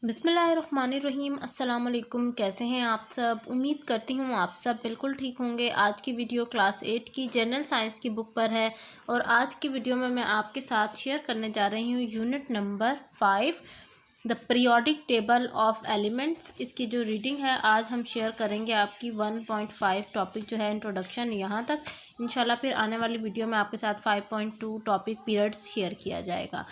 बिस्मिल्लाहिर्रहमानिर्रहीम। अस्सलाम वालेकुम। कैसे हैं आप सब? उम्मीद करती हूँ आप सब बिल्कुल ठीक होंगे। आज की वीडियो क्लास 8 की जनरल साइंस की बुक पर है और आज की वीडियो में मैं आपके साथ शेयर करने जा रही हूँ unit number 5 the periodic table of elements. इसकी जो रीडिंग है आज हम शेयर करेंगे आपकी 1.5 टॉपिक जो है इंट्रोडक्शन यहाँ तक। इंशाल्लाह फिर आने वाली वीडियो में आपके साथ 5.2 टॉपिक पीरियड्स शेयर किया जाएगा।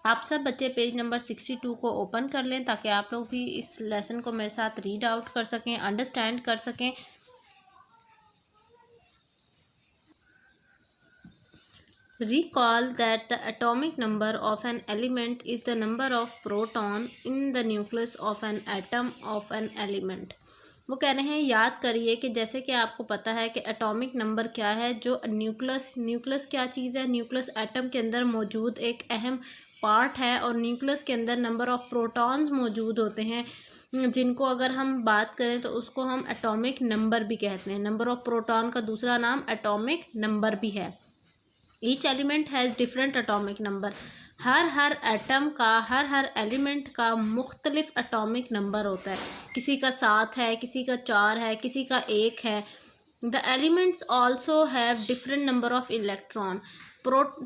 आप सब बच्चे पेज नंबर 62 को ओपन कर लें ताकि आप लोग भी इस लेसन को मेरे साथ रीड आउट कर सकें, अंडरस्टैंड कर सकें। Recall that the atomic number of an element is the number of proton in the nucleus of an atom of an element। वो कह रहे हैं याद करिए कि जैसे कि आपको पता है कि एटॉमिक नंबर क्या है, जो न्यूक्लियस क्या चीज़ है। न्यूक्लियस एटम के अंदर मौजूद एक अहम पार्ट है और न्यूक्लियस के अंदर नंबर ऑफ़ प्रोटॉन्स मौजूद होते हैं, जिनको अगर हम बात करें तो उसको हम एटॉमिक नंबर भी कहते हैं। नंबर ऑफ़ प्रोटॉन का दूसरा नाम एटॉमिक नंबर भी है। Each element has different atomic number. Her atom का हर एलिमेंट का मुख्तलिफ एटॉमिक नंबर होता है। किसी का 7 है, किसी का 4 है, किसी का 1 है। The elements also have different number of electron.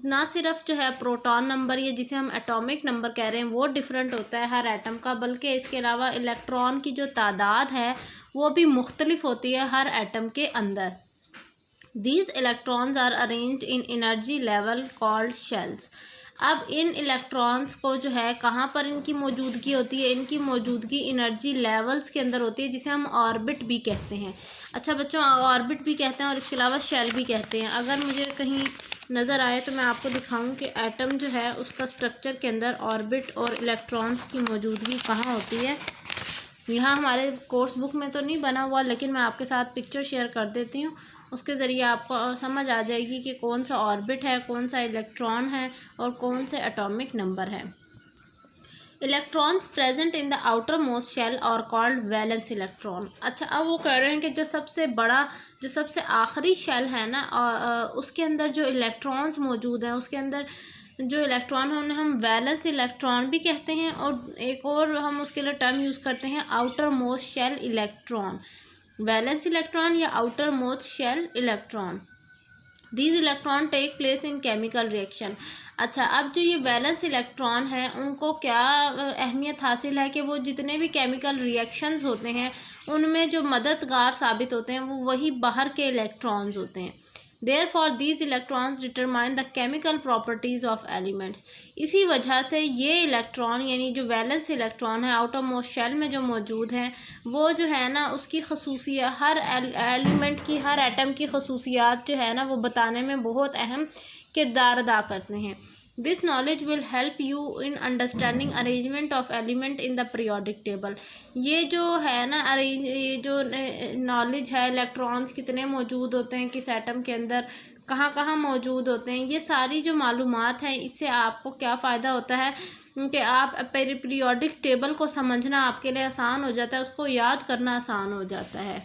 ना सिर्फ जो है प्रोटॉन नंबर ये जिसे हम एटॉमिक नंबर कह रहे हैं वो डिफरेंट होता है हर एटम का, बल्कि इसके अलावा इलेक्ट्रॉन की जो तादाद है वो भी मुख्तलिफ होती है हर एटम के अंदर। These electrons are arranged in energy level called shells। अब इन इलेक्ट्रॉन्स को जो है कहाँ पर इनकी मौजूदगी होती है? इनकी मौजूदगी एनर्जी लेवल्स के अंदर होती है, जिसे हम ऑर्बिट भी कहते हैं। अच्छा बच्चों, ऑर्बिट भी कहते हैं और इसके अलावा शेल भी कहते हैं। अगर मुझे कहीं नज़र आए तो मैं आपको दिखाऊं कि एटम जो है उसका स्ट्रक्चर के अंदर ऑर्बिट और इलेक्ट्रॉन्स की मौजूदगी कहाँ होती है। यहाँ हमारे कोर्स बुक में तो नहीं बना हुआ, लेकिन मैं आपके साथ पिक्चर शेयर कर देती हूँ। उसके ज़रिए आपको समझ आ जाएगी कि कौन सा ऑर्बिट है, कौन सा इलेक्ट्रॉन है और कौन से एटॉमिक नंबर है। Electrons present in the outer most shell और कॉल्ड वैलेंस इलेक्ट्रॉन। अच्छा, अब वो कह रहे हैं कि जो सबसे आखिरी शेल है ना, उसके अंदर जो इलेक्ट्रॉन्स मौजूद हैं, उसके अंदर जो इलेक्ट्रॉन है उन्हें हम वैलेंस इलेक्ट्रॉन भी कहते हैं और एक और हम उसके लिए टर्म यूज़ करते हैं outer most shell electron. Valence electron या outer most shell electron. These electron take place in chemical reaction. अच्छा, अब जो ये वैलेंस इलेक्ट्रॉन है उनको क्या अहमियत हासिल है कि वो जितने भी केमिकल रिएक्शंस होते हैं उनमें जो मददगार साबित होते हैं वो वही बाहर के इलेक्ट्रॉन्स होते हैं। Therefore these electrons determine the chemical properties of elements। इसी वजह से ये इलेक्ट्रॉन यानी जो वैलेंस इलेक्ट्रॉन है आउटर मोस्ट शेल में जो मौजूद हैं वो जो है ना उसकी खसूसियात, हर एलिमेंट की, हर एटम की खसूसियात जो है ना वो बताने में बहुत अहम किरदार अदा करते हैं। This knowledge will help you in understanding arrangement of element in the periodic table. ये जो है ना ये जो नॉलेज है, इलेक्ट्रॉन्स कितने मौजूद होते हैं किस एटम के अंदर, कहाँ कहाँ मौजूद होते हैं, ये सारी जो मालूमात हैं इससे आपको क्या फ़ायदा होता है कि आप पीरियोडिक टेबल को समझना आपके लिए आसान हो जाता है, उसको याद करना आसान हो जाता है।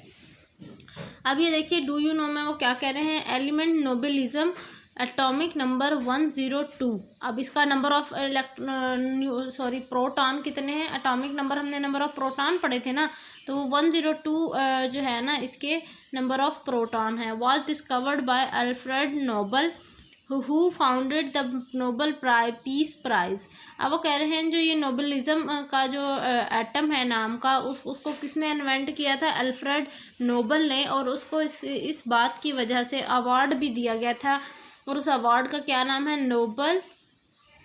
अब ये देखिए डू यू नो में वो क्या कह रहे हैं, एलिमेंट नोबेलिज्म एटॉमिक नंबर 102। अब इसका नंबर ऑफ प्रोटॉन कितने हैं? एटॉमिक नंबर हमने नंबर ऑफ प्रोटॉन पढ़े थे ना, तो वो 102 जो है ना इसके नंबर ऑफ प्रोटॉन है। Was discovered by Alfred Nobel who founded the Nobel Peace Prize. अब वो कह रहे हैं जो ये नोबेलिज्म का जो एटम है नाम का उसको किसने इन्वेंट किया था? अल्फ्रेड नोबल ने, और उसको इस बात की वजह से अवार्ड भी दिया गया था और उस अवार्ड का क्या नाम है? नोबल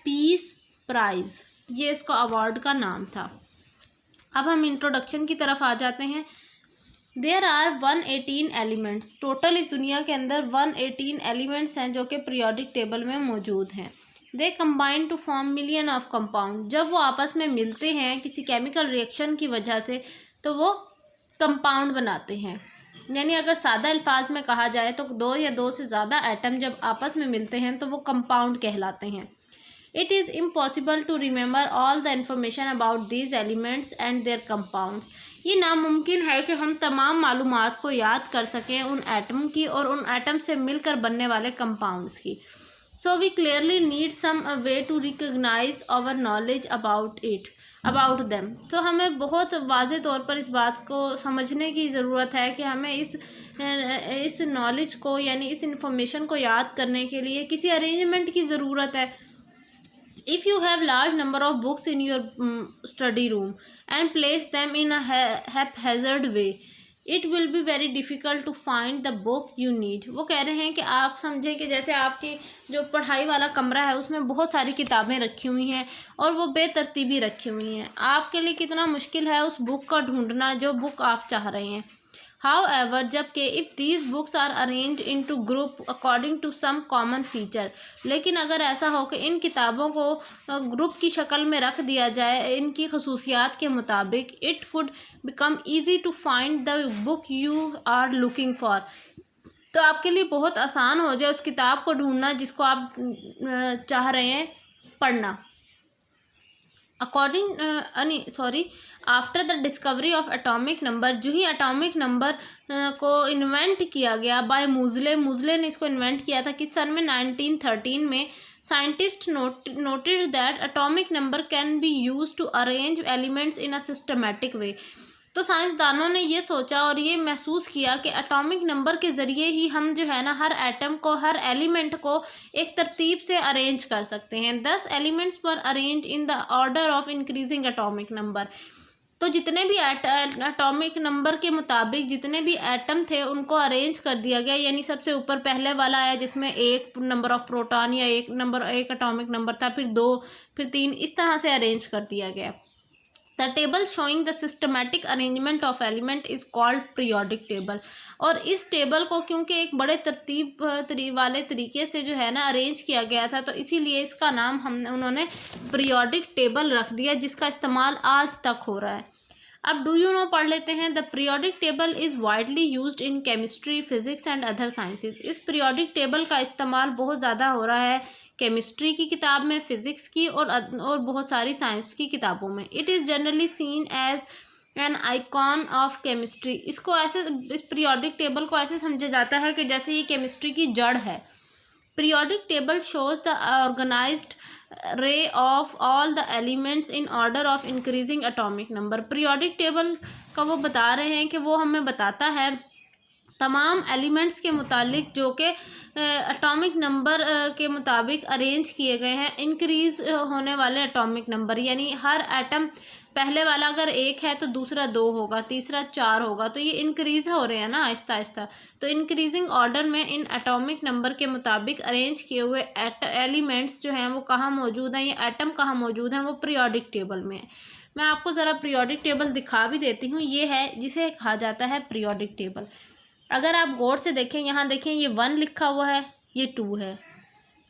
पीस प्राइज़, ये इसको अवार्ड का नाम था। अब हम इंट्रोडक्शन की तरफ आ जाते हैं। There are 118 elements. टोटल इस दुनिया के अंदर 118 एलिमेंट्स हैं जो कि पीरियोडिक टेबल में मौजूद हैं। They combine to form million of compound. जब वो आपस में मिलते हैं किसी केमिकल रिएक्शन की वजह से तो वो कंपाउंड बनाते हैं। यानी अगर सादा अल्फाज में कहा जाए तो दो या दो से ज़्यादा एटम जब आपस में मिलते हैं तो वो कंपाउंड कहलाते हैं। It is impossible to remember all the information about these elements and their compounds. ये नामुमकिन है कि हम तमाम मालूमात को याद कर सकें उन एटम की और उन एटम से मिलकर बनने वाले कंपाउंड्स की। So we clearly need some way to recognise our knowledge about it. About them. तो हमें बहुत वाज़े तौर पर इस बात को समझने की ज़रूरत है कि हमें इस नॉलेज को यानी इस इंफॉर्मेशन को याद करने के लिए किसी अरेंजमेंट की ज़रूरत है। If you have large number of books in your study room and place them in a haphazard way, it will be very difficult to find the book you need। वो कह रहे हैं कि आप समझें कि जैसे आपकी जो पढ़ाई वाला कमरा है उसमें बहुत सारी किताबें रखी हुई हैं और वो बेतरतीबी रखी हुई हैं, आपके लिए कितना मुश्किल है उस बुक का ढूंढना जो बुक आप चाह रहे हैं। However, जबकि if these books are arranged into group according to some common feature, लेकिन अगर ऐसा हो कि इन किताबों को ग्रुप की शक्ल में रख दिया जाए इनकी खसूसियात के मुताबिक, it could become easy to find the book you are looking for। तो आपके लिए बहुत आसान हो जाए उस किताब को ढूंढना जिसको आप चाह रहे हैं पढ़ना। After the discovery of atomic number, जो ही एटॉमिक नंबर को इन्वेंट किया गया बाय मूजले ने इसको इन्वेंट किया था किस सन में, 1913 में। Scientist noted that atomic number can be use to arrange elements in a systematic way. तो साइंसदानों ने ये सोचा और ये महसूस किया कि एटॉमिक नंबर के ज़रिए ही हम जो है ना हर एटम को, हर एलिमेंट को एक तरतीब से अरेंज कर सकते हैं। 10 elements were arrange in the order of increasing atomic number. तो जितने भी एटॉमिक नंबर के मुताबिक जितने भी एटम थे उनको अरेंज कर दिया गया, यानी सबसे ऊपर पहले वाला आया जिसमें एक नंबर ऑफ प्रोटॉन या एक एटॉमिक नंबर था, फिर 2, फिर 3, इस तरह से अरेंज कर दिया गया। The table showing the systematic arrangement of element is called periodic table. और इस टेबल को क्योंकि एक बड़े तरतीब वाले तरीके से जो है ना अरेंज किया गया था, तो इसीलिए इसका नाम उन्होंने पीरियोडिक टेबल रख दिया, जिसका इस्तेमाल आज तक हो रहा है। अब डू यू नो पढ़ लेते हैं। The periodic table is widely used in chemistry, physics and other sciences. इस पीरियोडिक टेबल का इस्तेमाल बहुत ज़्यादा हो रहा है केमिस्ट्री की किताब में, फिज़िक्स की और बहुत सारी साइंस की किताबों में। It is generally seen as an icon of chemistry. इसको ऐसे, इस पीरियोडिक टेबल को ऐसे समझा जाता है कि जैसे ये केमिस्ट्री की जड़ है। Periodic table shows the organised array of all the elements in order of increasing atomic number. Periodic table का वो बता रहे हैं कि वो हमें बताता है तमाम एलिमेंट्स के मुतालिक जो कि एटॉमिक नंबर के मुताबिक अरेंज किए गए हैं, इंक्रीज़ होने वाले एटॉमिक नंबर, यानी हर एटम पहले वाला अगर 1 है तो दूसरा 2 होगा, तीसरा 4 होगा, तो ये इंक्रीज़ हो रहे हैं ना आहिस्ता आहिस्ता। तो इंक्रीजिंग ऑर्डर में इन एटॉमिक नंबर के मुताबिक अरेंज किए हुए एलिमेंट्स जो हैं वो कहाँ मौजूद हैं, ये एटम कहाँ मौजूद हैं, वो पीरियोडिक टेबल में है। मैं आपको ज़रा पीरियोडिक टेबल दिखा भी देती हूँ। ये है जिसे कहा जाता है पीरियोडिक टेबल। अगर आप गौर से देखें, यहाँ देखें ये 1 लिखा हुआ है, ये 2 है,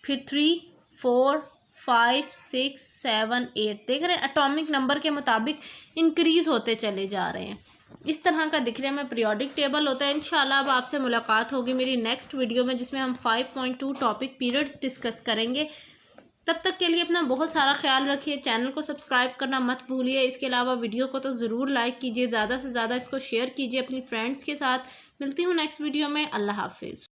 फिर 3, 4, 5, 6, 7, 8, देख रहे हैं एटॉमिक नंबर के मुताबिक इंक्रीज़ होते चले जा रहे हैं। इस तरह का दिख रहा है में पीरियोडिक टेबल होता है। इंशाल्लाह अब आपसे मुलाकात होगी मेरी नेक्स्ट वीडियो में, जिसमें हम 5.2 टॉपिक पीरियड्स डिस्कस करेंगे। तब तक के लिए अपना बहुत सारा ख्याल रखिए। चैनल को सब्सक्राइब करना मत भूलिए। इसके अलावा वीडियो को तो ज़रूर लाइक कीजिए, ज़्यादा से ज़्यादा इसको शेयर कीजिए अपनी फ्रेंड्स के साथ। मिलती हूँ नेक्स्ट वीडियो में। अल्लाह हाफिज़।